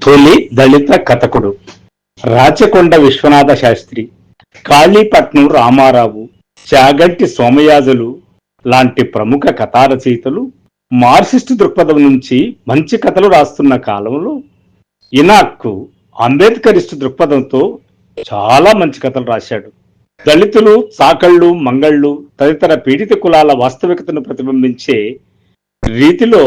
తొలి దళిత కథకుడు రాచకొండ విశ్వనాథ శాస్త్రి, కాళీపట్నం రామారావు, చాగంటి సోమయాజులు లాంటి ప్రముఖ కథా రచయితలు మార్క్సిస్టు దృక్పథం నుంచి మంచి కథలు రాస్తున్న కాలంలో ఇనాక్ అంబేద్కరిస్టు దృక్పథంతో చాలా మంచి కథలు రాశాడు. దళితులు, చాకళ్ళు, మంగళ్ళు తదితర పీడిత కులాల వాస్తవికతను ప్రతిబింబించే రీతిలో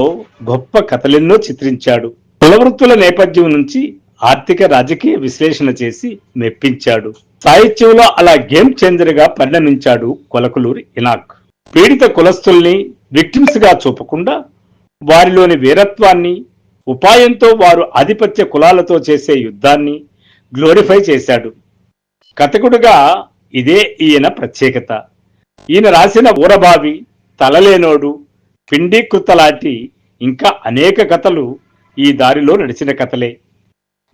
గొప్ప కథలెన్నో చిత్రించాడు. కులవృత్తుల నేపథ్యం నుంచి ఆర్థిక రాజకీయ విశ్లేషణ చేసి మెప్పించాడు. సాహిత్యంలో అలా గేమ్ చేంజర్ గా పరిణమించాడు కొలకలూరి ఇనాక్. పీడిత కులస్తుల్ని విక్టిమ్స్ గా చూపకుండా వారిలోని వీరత్వాన్ని, ఉపాయంతో వారు ఆధిపత్య కులాలతో చేసే యుద్ధాన్ని గ్లోరిఫై చేశాడు. కథకుడుగా ఇదే ఈయన ప్రత్యేకత. ఈయన రాసిన ఊరబావి, తలలేనోడు, పిండీకృత లాంటి ఇంకా అనేక కథలు ఈ దారిలో నడిచిన కథలే.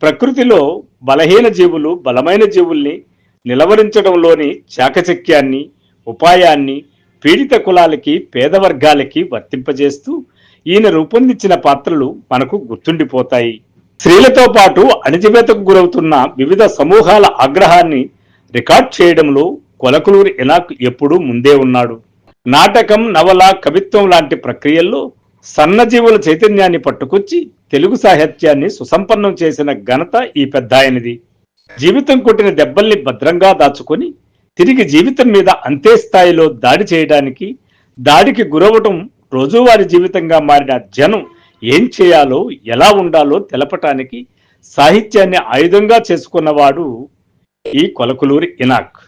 ప్రకృతిలో బలహీన జీవులు బలమైన జీవుల్ని నిలవరించడంలోని చాకచక్యాన్ని, ఉపాయాన్ని పీడిత కులాలకి, పేద వర్గాలకి వర్తింపజేస్తూ ఈయన రూపొందించిన పాత్రలు మనకు గుర్తుండిపోతాయి. స్త్రీలతో పాటు అణిచివేతకు గురవుతున్న వివిధ సమూహాల ఆగ్రహాన్ని రికార్డ్ చేయడంలో కొలకలూరి ఇనాక్ ఎప్పుడూ ముందే ఉన్నాడు. నాటకం, నవల, కవిత్వం లాంటి ప్రక్రియల్లో సన్నజీవుల చైతన్యాన్ని పట్టుకొచ్చి తెలుగు సాహిత్యాన్ని సుసంపన్నం చేసిన ఘనత ఈ పెద్దాయనిది. జీవితం కొట్టిన దెబ్బల్ని భద్రంగా దాచుకొని తిరిగి జీవితం మీద అంతే స్థాయిలో దాడి చేయడానికి, దాడికి గురవటం రోజువారీ జీవితంగా మారిన జనం ఏం చేయాలో, ఎలా ఉండాలో తెలపటానికి సాహిత్యాన్ని ఆయుధంగా చేసుకున్నవాడు ఈ కొలకలూరి ఇనాక్.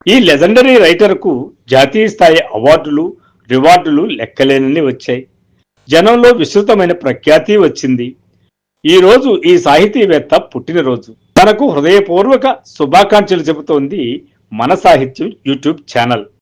ఈ లెజెండరీ రైటర్కు జాతీయ స్థాయి అవార్డులు, రివార్డులు లెక్కలేనన్ని వచ్చాయి. జనంలో విస్తృతమైన ప్రఖ్యాతి వచ్చింది. ఈరోజు ఈ సాహితీవేత్త పుట్టినరోజు. తనకు హృదయపూర్వక శుభాకాంక్షలు చెబుతోంది మన సాహిత్యం యూట్యూబ్ ఛానల్.